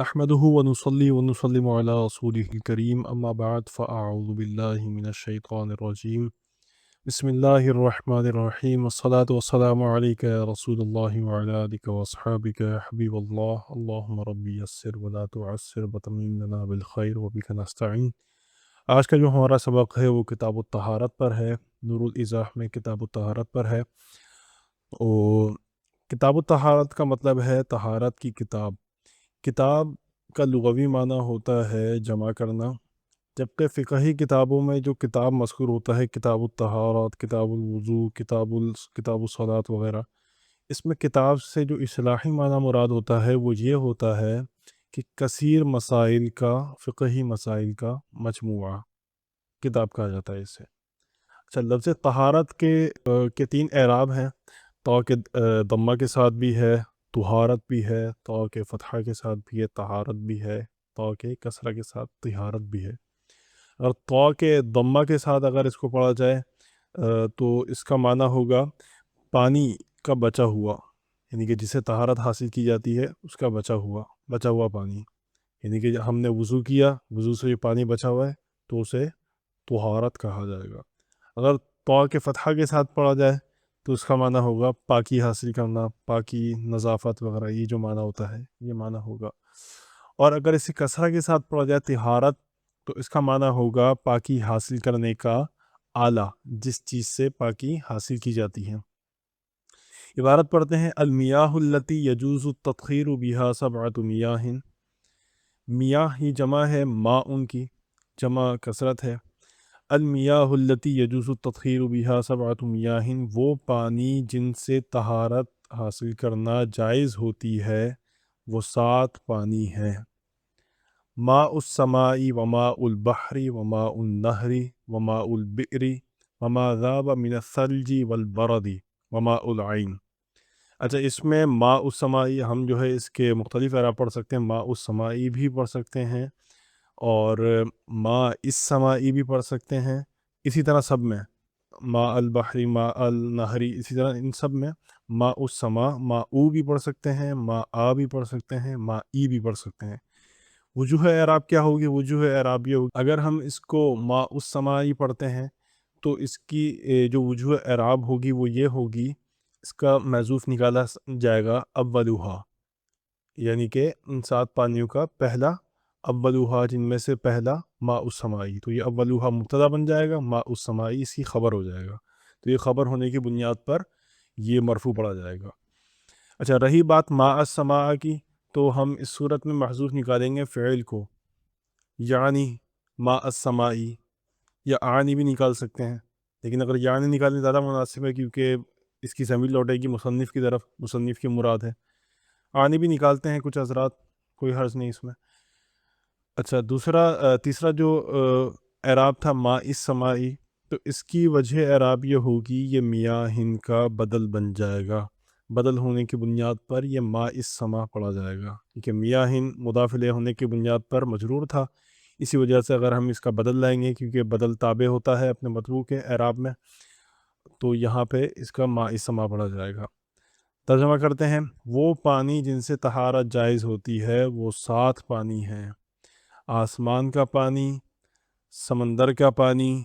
نحمده ونصلي ونسلم على رسوله الكريم أما بعد فأعوذ بالله من الشيطان الرجيم بسم الله الرحمن الرحيم والصلاة والسلام عليك يا رسول الله وعلى آلك وأصحابك يا حبيب الله اللهم ربي يسر ولا تعسر وتمم لنا بالخير وبك نستعين۔ آج کا جو ہمارا سبق ہے وہ کتاب الطہارت پر ہے، نور الایضاح میں کتاب الطہارت پر ہے۔ اور کتاب الطہارت کا مطلب ہے طہارت کی کتاب۔ کتاب کا لغوی معنی ہوتا ہے جمع کرنا، جبکہ فقہی کتابوں میں جو کتاب مذکور ہوتا ہے کتاب الطہارت، کتاب الوضو، کتاب الصلاۃ وغیرہ، اس میں کتاب سے جو اصطلاحی معنی مراد ہوتا ہے وہ یہ ہوتا ہے کہ کثیر مسائل کا، فقہی مسائل کا مجموعہ کتاب کہا جاتا ہے اسے۔ اچھا، لفظ طہارت کے تین اعراب ہیں، تو کہ ضمہ کے ساتھ بھی ہے، طہارت بھی ہے، تو کہ فتحہ کے ساتھ بھی ہے، طہارت بھی ہے، تو کہ کسرہ کے ساتھ طہارت بھی ہے۔ اور تو کے ضمہ کے ساتھ اگر اس کو پڑھا جائے تو اس کا معنی ہوگا پانی کا بچا ہوا، یعنی کہ جسے طہارت حاصل کی جاتی ہے اس کا بچا ہوا پانی، یعنی کہ ہم نے وضو کیا، وضو سے جو پانی بچا ہوا ہے تو اسے طہارت کہا جائے گا۔ اگر تو کے فتحہ کے ساتھ پڑھا جائے تو اس کا معنی ہوگا پاکی حاصل کرنا، پاکی، نظافت وغیرہ، یہ جو معنی ہوتا ہے یہ معنی ہوگا۔ اور اگر اسے کسرہ کے ساتھ پڑھا جائے طہارت، تو اس کا معنی ہوگا پاکی حاصل کرنے کا آلہ، جس چیز سے پاکی حاصل کی جاتی ہے۔ عبارت پڑھتے ہیں، المیاہ التی یجوز التطہیر بہا سبعۃ میاہ۔ میاہ ہی جمع ہے ماء کی، جمع کثرت ہے۔ المیاہ التی یجوز التطہیر بہا سبعۃ میاہ، وہ پانی جن سے طہارت حاصل کرنا جائز ہوتی ہے وہ 7 پانی ہیں۔ ماء السماء وماء البحر وماء النہر وماء البئر وما ذاب من الثلج والبرد وماء العین۔ اچھا، اس میں ماء السماء ہم جو ہے اس کے مختلف اعراب پڑھ سکتے ہیں، ماء السماء بھی پڑھ سکتے ہیں اور ماء السماء بھی پڑھ سکتے ہیں، اسی طرح سب میں ماء البحر، ماء النہر، اسی طرح ان سب میں ماء السماء، ماء بھی پڑھ سکتے ہیں، ماء بھی پڑھ سکتے ہیں، ماء بھی پڑھ سکتے ہیں۔ وجوہ اعراب کیا ہوگی؟ وجوہ اعراب یہ ہوگی، اگر ہم اس کو ماء السماء پڑھتے ہیں تو اس کی جو وجوہ اعراب ہوگی وہ یہ ہوگی، اس کا محذوف نکالا جائے گا اولوہا، یعنی کہ ان 7 پانیوں کا پہلا، اولوہا جن میں سے پہلا ماء السماء، تو یہ اولوہا مبتدا بن جائے گا، ماء السماء اس کی خبر ہو جائے گا، تو یہ خبر ہونے کی بنیاد پر یہ مرفوع پڑھا جائے گا۔ اچھا، رہی بات ماء السماء کی، تو ہم اس صورت میں محذوف نکالیں گے فعل کو، یعنی ماء السماء، یا آنی بھی نکال سکتے ہیں، لیکن اگر یعنی نکالنے زیادہ مناسب ہے کیونکہ اس کی ضمیر لوٹے گی مصنف کی طرف، مصنف کی مراد ہے۔ آنی بھی نکالتے ہیں کچھ حضرات، کوئی حرج نہیں اس میں۔ اچھا، تیسرا جو اعراب تھا ماء السماء، تو اس کی وجہ اعراب یہ ہوگی، یہ میاہن کا بدل بن جائے گا، بدل ہونے کی بنیاد پر یہ ماء السماء پڑھا جائے گا، کیونکہ میاہن مضاف الیہ ہونے کی بنیاد پر مجرور تھا، اسی وجہ سے اگر ہم اس کا بدل لائیں گے، کیونکہ بدل تابع ہوتا ہے اپنے مطلوع کے اعراب میں، تو یہاں پہ اس کا ماء السماء پڑھا جائے گا۔ ترجمہ کرتے ہیں، وہ پانی جن سے طہارت جائز ہوتی ہے وہ 7 پانی ہیں: آسمان کا پانی، سمندر کا پانی،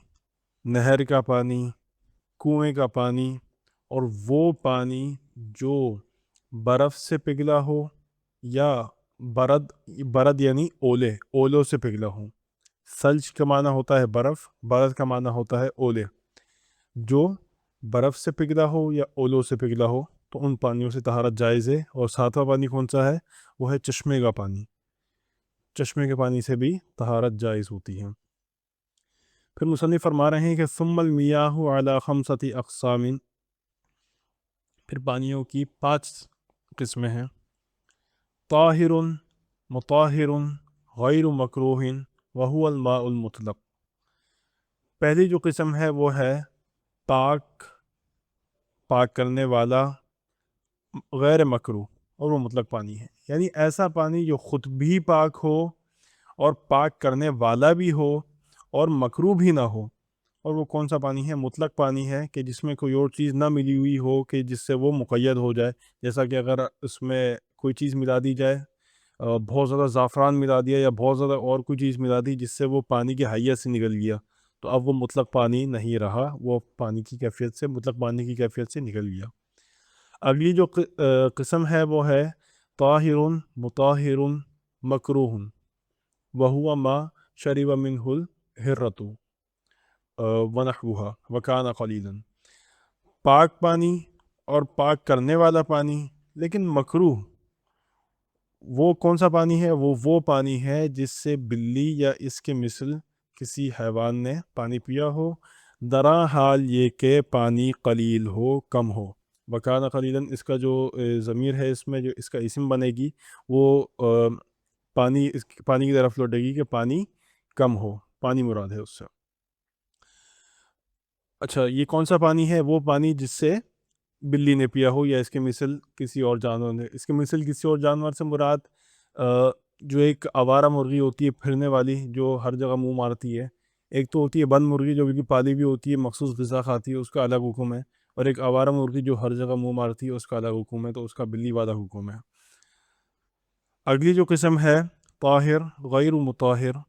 نہر کا پانی، کنویں کا پانی، اور وہ پانی جو برف سے پگھلا ہو یا برد یعنی اولوں سے پگھلا ہو۔ ثلج کا معنی ہوتا ہے برف، برد کا معنی ہوتا ہے اولے، جو برف سے پگھلا ہو یا اولوں سے پگھلا ہو تو ان پانیوں سے طہارت جائز ہے۔ اور 7واں پانی کون سا ہے؟ وہ ہے چشمے کا پانی، چشمے کے پانی سے بھی طہارت جائز ہوتی ہے۔ پھر مصنف فرما رہے ہیں کہ ثم المیاہ علی 5 اقسام، پھر پانیوں کی 5 قسمیں ہیں: طاہر، مطہر، غیر مکروہ، وہو الماء المطلق۔ پہلی جو قسم ہے وہ ہے پاک کرنے والا، غیر مکروہ، اور وہ مطلق پانی ہے، یعنی ایسا پانی جو خود بھی پاک ہو اور پاک کرنے والا بھی ہو اور مکروہ بھی نہ ہو۔ اور وہ کون سا پانی ہے؟ مطلق پانی ہے، کہ جس میں کوئی اور چیز نہ ملی ہوئی ہو کہ جس سے وہ مقید ہو جائے، جیسا کہ اگر اس میں کوئی چیز ملا دی جائے بہت زیادہ زعفران ملا دیا یا بہت زیادہ اور کوئی چیز ملا دی جس سے وہ پانی کی حیت سے نکل گیا، تو اب وہ مطلق پانی نہیں رہا، وہ پانی کی کیفیت سے مطلق پانی کی کیفیت سے نکل گیا۔ اگلی جو قسم ہے وہ ہے طاہر مطہر مکروہ وہو ما شرب منہ الحرۃ ونحوها وکان قلیلا، پاک پانی اور پاک کرنے والا پانی لیکن مکروہ۔ وہ کون سا پانی ہے؟ وہ پانی ہے جس سے بلی یا اس کے مثل کسی حیوان نے پانی پیا ہو، درا حال یہ کہ پانی قلیل ہو، کم ہو۔ وکان قلیلاً اس کا جو ضمیر ہے، اس میں جو اس کا اسم بنے گی وہ پانی کی طرف لوٹے گی کہ پانی کم ہو، پانی مراد ہے اس سے۔ اچھا، یہ کون سا پانی ہے؟ وہ پانی جس سے بلی نے پیا ہو یا اس کے مثل کسی اور جانور نے۔ اس کے مثل کسی اور جانور سے مراد جو ایک آوارہ مرغی ہوتی ہے پھرنے والی، جو ہر جگہ منہ مارتی ہے۔ ایک تو ہوتی ہے بند مرغی جو بھی پالی بھی ہوتی ہے، مخصوص غذا کھاتی ہے، اس کا الگ حکم ہے، اور ایک آوارہ مرغی جو ہر جگہ منہ مارتی ہے، اس کا الگ حکم ہے، تو اس کا بلی والا حکم ہے۔ اگلی جو قسم ہے طاہر غیر مطہر،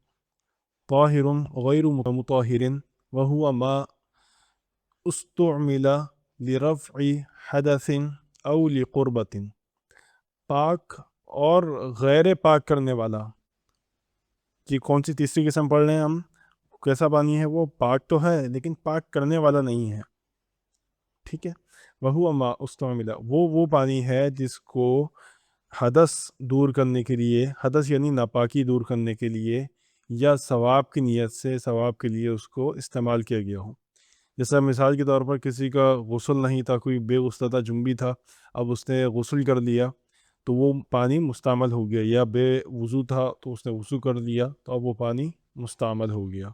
طاہر غیر مطہر وہو ما استعمل لرفع حدث او لقربت، پاک اور غیر پاک کرنے والا۔ جی کون سی تیسری قسم پڑھ رہے ہیں ہم؟ کیسا پانی ہے وہ؟ پاک تو ہے لیکن پاک کرنے والا نہیں ہے، ٹھیک ہے۔ وہو ما استعمل، وہ پانی ہے جس کو حدث دور کرنے کے لیے، حدث یعنی ناپاکی دور کرنے کے لیے، یا ثواب کی نیت سے ثواب کے لیے اس کو استعمال کیا گیا ہو۔ جیسا مثال کے طور پر کسی کا غسل نہیں تھا، کوئی بے غسلہ تھا، جنبی تھا، اب اس نے غسل کر لیا تو وہ پانی مستعمل ہو گیا، یا بے وضو تھا تو اس نے وضو کر لیا تو اب وہ پانی مستعمل ہو گیا۔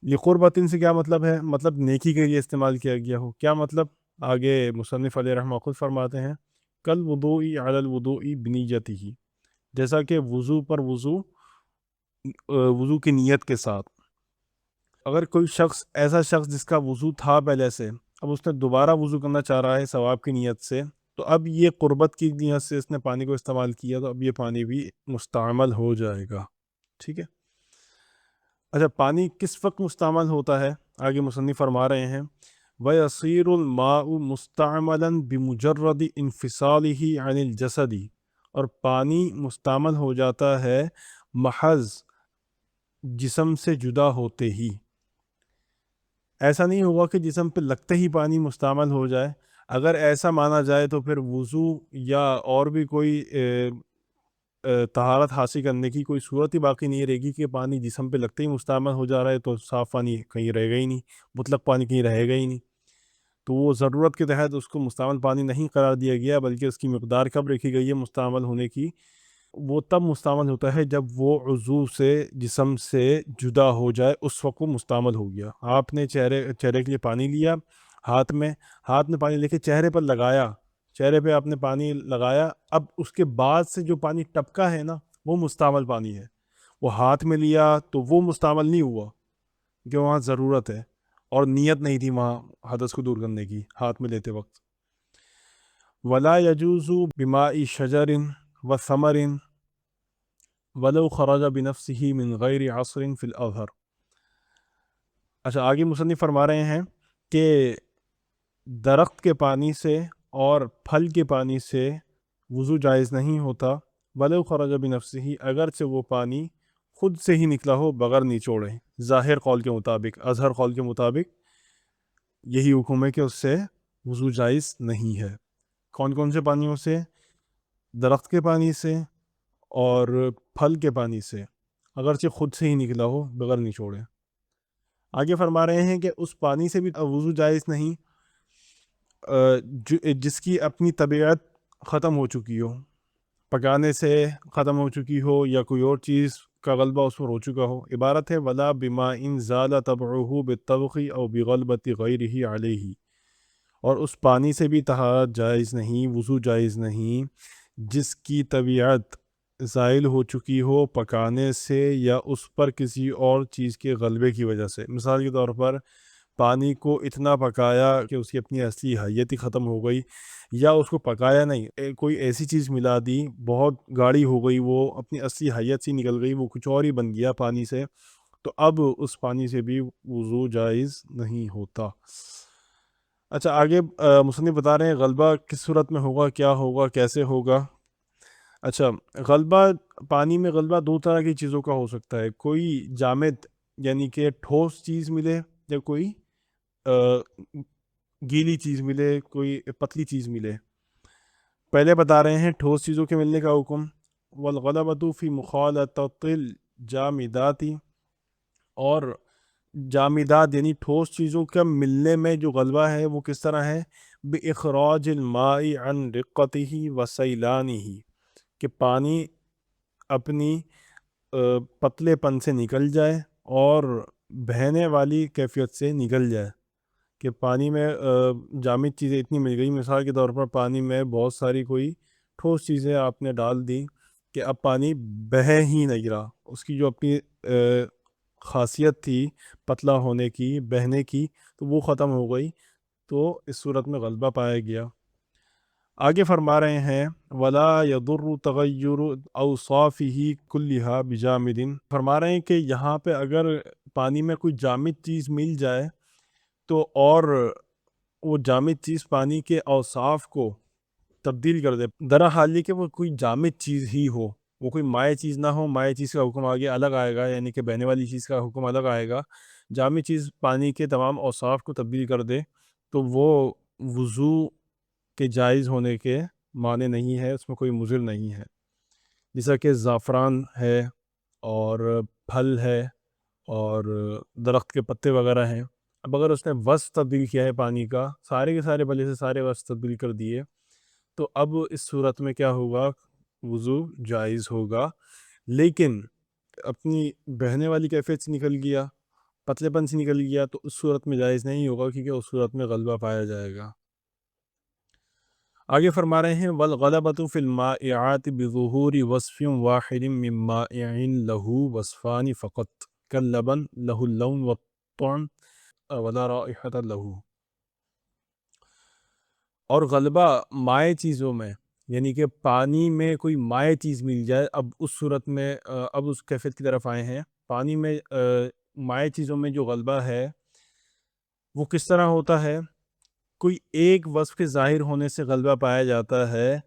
یہ قربتن سے کیا مطلب ہے؟ مطلب نیکی کے لیے استعمال کیا گیا ہو۔ کیا مطلب؟ آگے مصنف علیہ رحمہ خود فرماتے ہیں کل وضوئی علی الوضوئی بنیتہ، جیسا کہ وضو پر وضو کی نیت کے ساتھ۔ اگر کوئی شخص، ایسا شخص جس کا وضو تھا پہلے سے، اب اس نے دوبارہ وضو کرنا چاہ رہا ہے ثواب کی نیت سے، تو اب یہ قربت کی نیت سے اس نے پانی کو استعمال کیا، تو اب یہ پانی بھی مستعمل ہو جائے گا، ٹھیک ہے۔ اچھا، پانی کس وقت مستعمل ہوتا ہے؟ آگے مصنف فرما رہے ہیں وَيَصِيرُ الْمَاءُ مُسْتَعْمَلًا بِمُجَرَّدِ انفصالہ عن الجسد، اور پانی مستعمل ہو جاتا ہے محض جسم سے جدا ہوتے ہی۔ ایسا نہیں ہوگا کہ جسم پہ لگتے ہی پانی مستعمل ہو جائے۔ اگر ایسا مانا جائے تو پھر وضو یا اور بھی کوئی طہارت حاصل کرنے کی کوئی صورت ہی باقی نہیں رہے گی کہ پانی جسم پہ لگتے ہی مستعمل ہو جا رہا ہے، تو صاف پانی کہیں رہے گا ہی نہیں، مطلق پانی کہیں رہے گا ہی نہیں۔ تو وہ ضرورت کے تحت اس کو مستعمل پانی نہیں قرار دیا گیا، بلکہ اس کی مقدار کب رکھی گئی ہے مستعمل ہونے کی؟ وہ تب مستعمل ہوتا ہے جب وہ عضو سے، جسم سے جدا ہو جائے، اس وقت وہ مستعمل ہو گیا۔ آپ نے چہرے کے لیے پانی لیا، ہاتھ میں پانی لے کے چہرے پر لگایا، چہرے پہ آپ نے پانی لگایا، اب اس کے بعد سے جو پانی ٹپکا ہے نا، وہ مستعمل پانی ہے۔ وہ ہاتھ میں لیا تو وہ مستعمل نہیں ہوا کہ وہاں ضرورت ہے اور نیت نہیں تھی وہاں حدث کو دور کرنے کی ہاتھ میں لیتے وقت۔ ولا يجوز بماء شجر وثمر ولو خرج بنفسه من غیر عصر فی الاظہر۔ اچھا، آگے مصنف فرما رہے ہیں کہ درخت کے پانی سے اور پھل کے پانی سے وضو جائز نہیں ہوتا، ولو خرج بنفسه، اگرچہ وہ پانی خود سے ہی نکلا ہو بغیر نچوڑے۔ ظاہر قول کے مطابق، اظہر قول کے مطابق یہی حکم ہے کہ اس سے وضو جائز نہیں ہے۔ کون کون سے پانیوں سے؟ درخت کے پانی سے اور پھل کے پانی سے، اگرچہ خود سے ہی نکلا ہو بغیر نچوڑے۔ آگے فرما رہے ہیں کہ اس پانی سے بھی وضو جائز نہیں جس کی اپنی طبیعت ختم ہو چکی ہو، پکانے سے ختم ہو چکی ہو یا کوئی اور چیز کا غلبہ اس پر ہو چکا ہو۔ عبارت ہے ولا بماء زال طبعہ بالطبخ او بغلبۃ غیرہ علیہ، اور اس پانی سے بھی طہارت جائز نہیں، وضو جائز نہیں جس کی طبیعت زائل ہو چکی ہو پکانے سے یا اس پر کسی اور چیز کے غلبے کی وجہ سے۔ مثال کے طور پر پانی کو اتنا پکایا کہ اس کی اپنی اصلی حیت ہی ختم ہو گئی، یا اس کو پکایا نہیں، کوئی ایسی چیز ملا دی، بہت گاڑی ہو گئی، وہ اپنی اصلی حیت سے نکل گئی، وہ کچھ اور ہی بن گیا پانی سے، تو اب اس پانی سے بھی وضو جائز نہیں ہوتا۔ اچھا آگے مصنف بتا رہے ہیں غلبہ کس صورت میں ہوگا، کیا ہوگا، کیسے ہوگا۔ اچھا غلبہ، پانی میں غلبہ دو طرح کی چیزوں کا ہو سکتا ہے، کوئی جامد یعنی کہ ٹھوس چیز ملے، یا کوئی گیلی چیز ملے، کوئی پتلی چیز ملے۔ پہلے بتا رہے ہیں ٹھوس چیزوں کے ملنے کا حکم، والغلبۃ فی مخالطۃ الجامدات، اور جامدات یعنی ٹھوس چیزوں کا ملنے میں جو غلبہ ہے وہ کس طرح ہے، بإخراج الماء عن رقته وسیلانه، کہ پانی اپنی پتلے پن سے نکل جائے اور بہنے والی کیفیت سے نکل جائے، کہ پانی میں جامد چیزیں اتنی مل گئی، مثال کے طور پر پانی میں بہت ساری کوئی ٹھوس چیزیں آپ نے ڈال دی کہ اب پانی بہہ ہی نہیں رہا، اس کی جو اپنی خاصیت تھی پتلا ہونے کی، بہنے کی، تو وہ ختم ہو گئی، تو اس صورت میں غلبہ پایا گیا۔ آگے فرما رہے ہیں وَلَا يَضُرُّ تَغَيُّرُ أَوْصَافِهِ كُلِّهَا بِجَامِدٍ، فرما رہے ہیں کہ یہاں پہ اگر پانی میں کوئی جامد چیز مل جائے تو اور وہ جامد چیز پانی کے اوصاف کو تبدیل کر دے، درا حال یہ کہ وہ کوئی جامد چیز ہی ہو، وہ کوئی مائع چیز نہ ہو، مائع چیز کا حکم آگے الگ آئے گا، یعنی کہ بہنے والی چیز کا حکم الگ آئے گا، جامد چیز پانی کے تمام اوصاف کو تبدیل کر دے تو وہ وضو کے جائز ہونے کے معنی نہیں ہے، اس میں کوئی مضر نہیں ہے، جیسا کہ زعفران ہے اور پھل ہے اور درخت کے پتے وغیرہ ہیں۔ اب اگر اس نے وصف تبدیل کیا ہے پانی کا، سارے کے سارے بلے سے سارے وصف تبدیل کر دیے، تو اب اس صورت میں کیا ہوگا، وضو جائز ہوگا، لیکن اپنی بہنے والی کیفیت سے نکل گیا، پتلے پن سے نکل گیا، تو اس صورت میں جائز نہیں ہوگا، کیونکہ اس صورت میں غلبہ پایا جائے گا۔ آگے فرما رہے ہیں والغلبۃ فی المائعات بظہور وصف واحد من مائع له وصفان فقط كاللبن له اللون والطعم ولا رائحة له، اور غلبہ مائع چیزوں میں، یعنی کہ پانی میں کوئی مائع چیز مل جائے، اب اس صورت میں اب اس کیفیت کی طرف آئے ہیں، پانی میں مائع چیزوں میں جو غلبہ ہے وہ کس طرح ہوتا ہے، کوئی ایک وصف کے ظاہر ہونے سے غلبہ پایا جاتا ہے،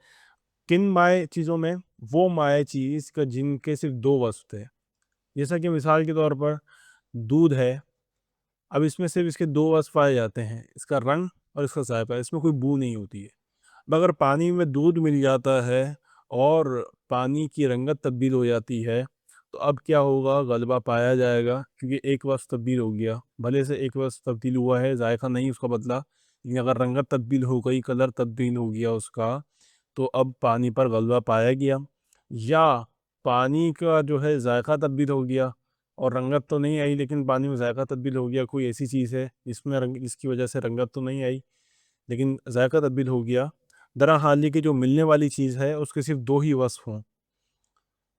کن مائع چیزوں میں، وہ مائع چیز کا جن کے صرف دو وصف تھے، جیسا کہ مثال کے طور پر دودھ ہے، اب اس میں صرف اس کے دو وصف پائے جاتے ہیں، اس کا رنگ اور اس کا ذائقہ، اس میں کوئی بو نہیں ہوتی ہے، مگر پانی میں دودھ مل جاتا ہے اور پانی کی رنگت تبدیل ہو جاتی ہے، تو اب کیا ہوگا، غلبہ پایا جائے گا، کیونکہ ایک وصف تبدیل ہو گیا، بھلے سے ایک وصف تبدیل ہوا ہے، ذائقہ نہیں اس کا بدلا، لیکن اگر رنگت تبدیل ہو گئی، کلر تبدیل ہو گیا اس کا، تو اب پانی پر غلبہ پایا گیا، یا پانی کا جو ہے ذائقہ تبدیل ہو گیا اور رنگت تو نہیں آئی، لیکن پانی میں ذائقہ تبدیل ہو گیا، کوئی ایسی چیز ہے جس میں جس کی وجہ سے رنگت تو نہیں آئی لیکن ذائقہ تبدیل ہو گیا، درا حال یہ کہ جو ملنے والی چیز ہے اس کے صرف دو ہی وصف ہوں،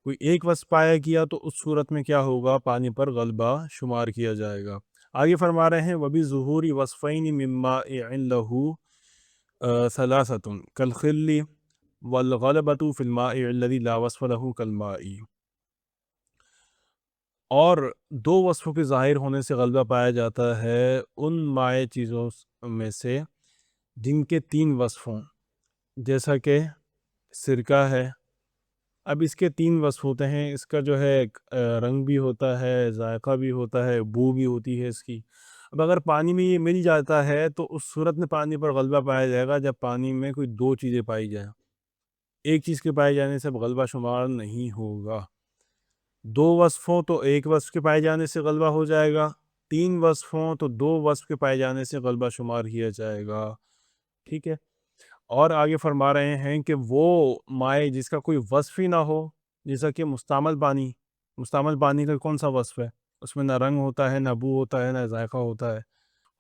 کوئی ایک وصف پایا گیا، تو اس صورت میں کیا ہوگا، پانی پر غلبہ شمار کیا جائے گا۔ آگے فرما رہے ہیں وَبِظُهُورِ وَصْفَيْنِ مِن مَائِعٍ لَهُ ثَلَاثَةٌ كَالْخِلِّ وَالْغَلَبَةُ فِي الْمَائِعِ الَّذِي لَا وَصْفَ لَهُ كَالْمَاءِ، اور دو وصفوں کے ظاہر ہونے سے غلبہ پایا جاتا ہے ان مائع چیزوں میں سے جن کے تین وصف ہوں، جیسا کہ سرکہ ہے، اب اس کے تین وصف ہوتے ہیں، اس کا جو ہے رنگ بھی ہوتا ہے، ذائقہ بھی ہوتا ہے، بو بھی ہوتی ہے اس کی، اب اگر پانی میں یہ مل جاتا ہے تو اس صورت میں پانی پر غلبہ پایا جائے گا جب پانی میں کوئی دو چیزیں پائی جائیں، ایک چیز کے پائے جانے سے غلبہ شمار نہیں ہوگا، دو وصف ہوں تو ایک وصف کے پائے جانے سے غلبہ ہو جائے گا، تین وصف ہوں تو دو وصف کے پائے جانے سے غلبہ شمار کیا جائے گا، ٹھیک ہے۔ اور آگے فرما رہے ہیں کہ وہ مائع جس کا کوئی وصف ہی نہ ہو، جیسا کہ مستعمل پانی، مستعمل پانی کا کون سا وصف ہے، اس میں نہ رنگ ہوتا ہے، نہ بو ہوتا ہے، نہ ذائقہ ہوتا ہے،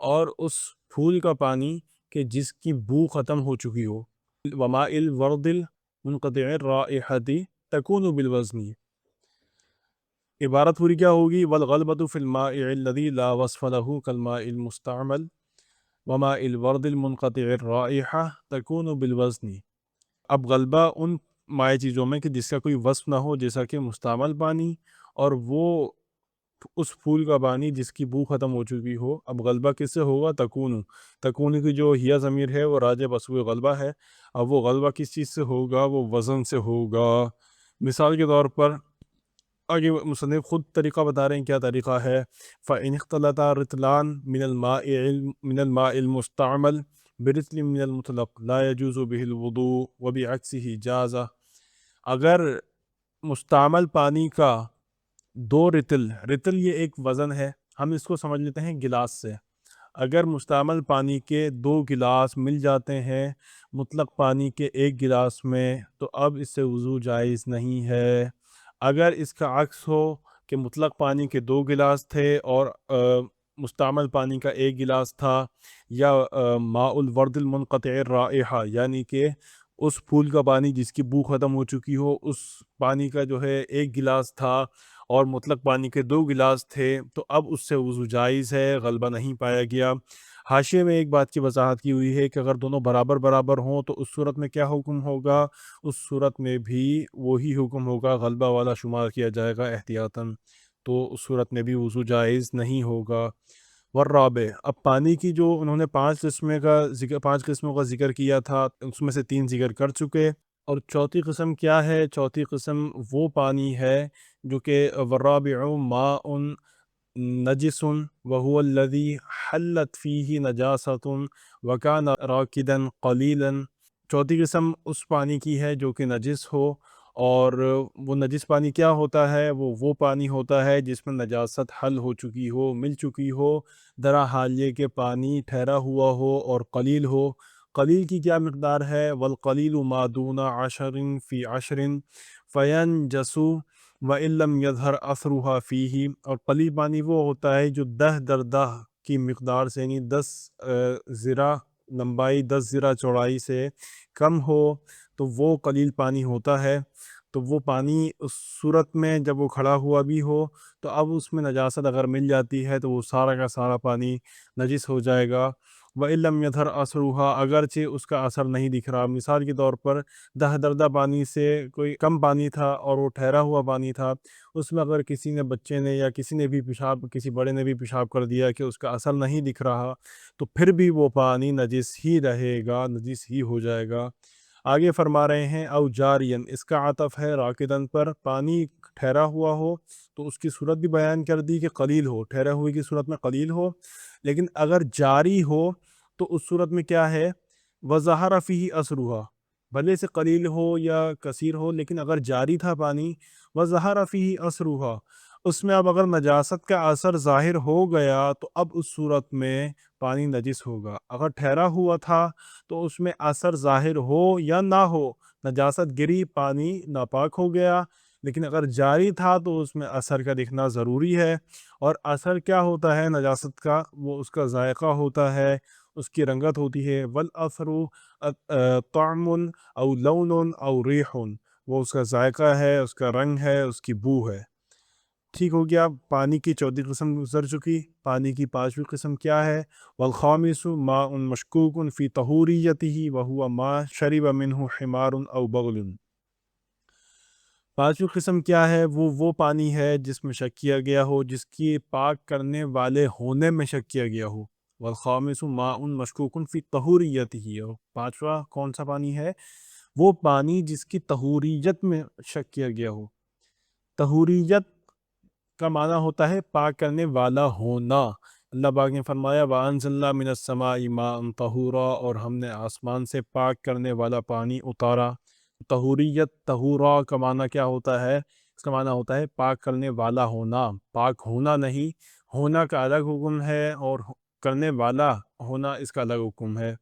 اور اس پھول کا پانی کہ جس کی بو ختم ہو چکی ہو، وماء الورد المنقطع الرائحة تكون بالوزن، عبارت پوری کیا ہوگی؟ والغلبۃ فی الماء الذی لا وصف له کالماء المستعمل وماء الورد المنقطع الرائحہ تکون بالوزن۔ اب غلبہ ان مائع چیزوں میں کہ جس کا کوئی وصف نہ ہو، جیسا کہ مستعمل پانی، اور وہ اس پھول کا پانی جس کی بو ختم ہو چکی ہو۔ اب غلبہ کس سے ہوگا؟ تکون کی جو ہیا ضمیر ہے وہ راجع بسوء غلبہ ہے۔ اب وہ غلبہ کس چیز سے ہوگا؟ وہ وزن سے ہوگا۔ مثال کے طور پر آگے مصنف خود طریقہ بتا رہے ہیں، کیا طریقہ ہے؟ فَإِنِ اخْتَلَطَ رِطْلَانِ مِنَ الْمَاءِ الْمُسْتَعْمَلِ بِرِطْلٍ مِنَ الْمُطْلَقِ لَا يَجُوزُ بِهِ الْوُضُوءُ وَبِعَكْسِهِ جَازَ۔ اگر مستعمل پانی کا دو رتل یہ ایک وزن ہے، ہم اس کو سمجھ لیتے ہیں گلاس سے۔ اگر مستعمل پانی کے دو گلاس مل جاتے ہیں مطلق پانی کے ایک گلاس میں، تو اب اس سے وضو جائز نہیں ہے۔ اگر اس کا عکس ہو کہ مطلق پانی کے دو گلاس تھے اور مستعمل پانی کا ایک گلاس تھا، یا ماء الورد المنقطع الرائحہ، یعنی کہ اس پھول کا پانی جس کی بو ختم ہو چکی ہو، اس پانی کا جو ہے ایک گلاس تھا اور مطلق پانی کے دو گلاس تھے، تو اب اس سے وضو جائز ہے، غلبہ نہیں پایا گیا۔ حاشیے میں ایک بات کی وضاحت کی ہوئی ہے کہ اگر دونوں برابر ہوں تو اس صورت میں کیا حکم ہوگا؟ اس صورت میں بھی وہی حکم ہوگا، غلبہ والا شمار کیا جائے گا احتیاطاً، تو اس صورت میں بھی وضو جائز نہیں ہوگا۔ والرابع، اب پانی کی جو انہوں نے پانچ قسموں کا ذکر کیا تھا، اس میں سے تین ذکر کر چکے، اور چوتھی قسم کیا ہے؟ چوتھی قسم وہ پانی ہے جو کہ والرابع ماء نجس وهو الذي حلت فيه نجاست وكان راكدا قليلا۔ چوتھی قسم اس پانی کی ہے جو کہ نجس ہو، اور وہ نجس پانی کیا ہوتا ہے؟ وہ پانی ہوتا ہے جس میں نجاست حل ہو چکی ہو، مل چکی ہو، درا حال یہ کہ پانی ٹھہرا ہوا ہو اور قلیل ہو۔ قلیل کی کیا مقدار ہے؟ والقلیل ما دون 10 فی 10 فینجس وَإِن لَّمْ يَظْهَرْ أَثْرُهَا فِيهِ۔ اور قلیل پانی وہ ہوتا ہے جو 10 کی مقدار سے، یعنی 10 ذرا لمبائی، 10 ذرا چوڑائی سے کم ہو، تو وہ قلیل پانی ہوتا ہے۔ تو وہ پانی اس صورت میں جب وہ کھڑا ہوا بھی ہو تو اب اس میں نجاست اگر مل جاتی ہے تو وہ سارا کا سارا پانی نجس ہو جائے گا۔ وَإِن لَّمْ يَظْهَرْ أَثْرُهَا، اگرچہ اس کا اثر نہیں دکھ رہا۔ مثال کے طور پر دردہ پانی سے کوئی کم پانی تھا اور وہ ٹھہرا ہوا پانی تھا، اس میں اگر بچے نے یا کسی نے بھی کسی بڑے نے بھی پیشاب کر دیا کہ اس کا اثر نہیں دکھ رہا، تو پھر بھی وہ پانی نجس ہی رہے گا، نجس ہی ہو جائے گا۔ آگے فرما رہے ہیں او جارین، اس کا عطف ہے راکدن پر۔ پانی ٹھہرا ہوا ہو تو اس کی صورت بھی بیان کر دی کہ قلیل ہو، ٹھہرا ہوئے کی صورت میں قلیل ہو، لیکن اگر جاری ہو تو اس صورت میں کیا ہے؟ وظہر فیہ اثرھا، بھلے سے قلیل ہو یا کثیر ہو، لیکن اگر جاری تھا پانی، وظہر فیہ اثرھا، اس میں اب اگر نجاست کا اثر ظاہر ہو گیا تو اب اس صورت میں پانی نجس ہوگا۔ اگر ٹھہرا ہوا تھا تو اس میں اثر ظاہر ہو یا نہ ہو، نجاست گری، پانی ناپاک ہو گیا، لیکن اگر جاری تھا تو اس میں اثر کا دکھنا ضروری ہے۔ اور اثر کیا ہوتا ہے نجاست کا؟ وہ اس کا ذائقہ ہوتا ہے، اس کی رنگت ہوتی ہے۔ والاثر طعم او لون او ریح، وہ اس کا ذائقہ ہے، اس کا رنگ ہے، اس کی بو ہے۔ ٹھیک ہو گیا، پانی کی چوتھی قسم گزر چکی۔ پانی کی پانچویں قسم کیا ہے؟ والخامس ماء مشکوک فی طہوریتہ وہو ما شرب منہ حمار او بغل۔ پانچویں قسم کیا ہے؟ وہ پانی ہے جس میں شک کیا گیا ہو، جس کی پاک کرنے والے ہونے میں شک کیا گیا ہو۔ والخامس ماء مشکوک فی طہوریتہ، اور پانچواں کون سا پانی ہے؟ وہ پانی جس کی طہوریت میں شک کیا گیا ہو۔ طہوریت کا معنی ہوتا ہے پاک کرنے والا ہونا۔ اللہ پاک نے فرمایا وَأَنزَلْنَا مِنَ السَّمَاءِ مَاءً طَهُورًا، اور ہم نے آسمان سے پاک کرنے والا پانی اتارا۔ طہوریت، طہورا کا معنی کیا ہوتا ہے؟ اس کا معنی ہوتا ہے پاک کرنے والا ہونا، پاک ہونا نہیں، ہونا کا الگ حکم ہے اور کرنے والا ہونا اس کا الگ حکم ہے۔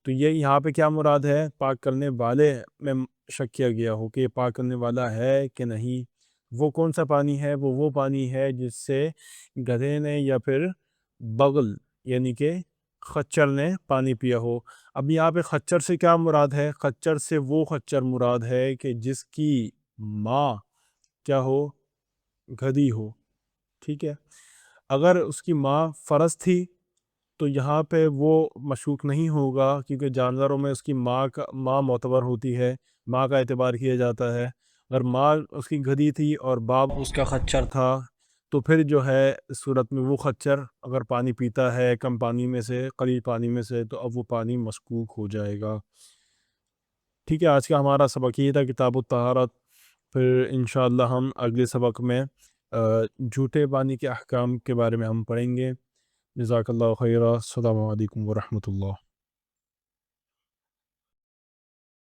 تو یہ یہاں پہ کیا مراد ہے؟ پاک کرنے والے میں شک کیا گیا ہو کہ یہ پاک کرنے والا ہے کہ نہیں۔ وہ کون سا پانی ہے؟ وہ پانی ہے جس سے گدھے نے یا پھر بغل یعنی کہ خچر نے پانی پیا ہو۔ اب یہاں پہ خچر سے کیا مراد ہے؟ خچر سے وہ خچر مراد ہے کہ جس کی ماں کیا ہو؟ گدھی ہو، ٹھیک ہے، اگر اس کی ماں فرس تھی تو یہاں پہ وہ مشکوک نہیں ہوگا، کیونکہ جانوروں میں اس کی ماں معتبر ہوتی ہے، ماں کا اعتبار کیا جاتا ہے۔ اگر ماں اس کی گدھی تھی اور باپ اس کا خچر تھا تو پھر جو ہے اس صورت میں وہ خچر اگر پانی پیتا ہے کم پانی میں سے، قلیل پانی میں سے، تو اب وہ پانی مسکوک ہو جائے گا۔ ٹھیک ہے، آج کا ہمارا سبق یہ تھا کتاب الطہارت۔ پھر انشاءاللہ ہم اگلے سبق میں جھوٹے پانی کے احکام کے بارے میں ہم پڑھیں گے۔ جزاک اللہ خیرہ، السلام علیکم ورحمۃ اللہ۔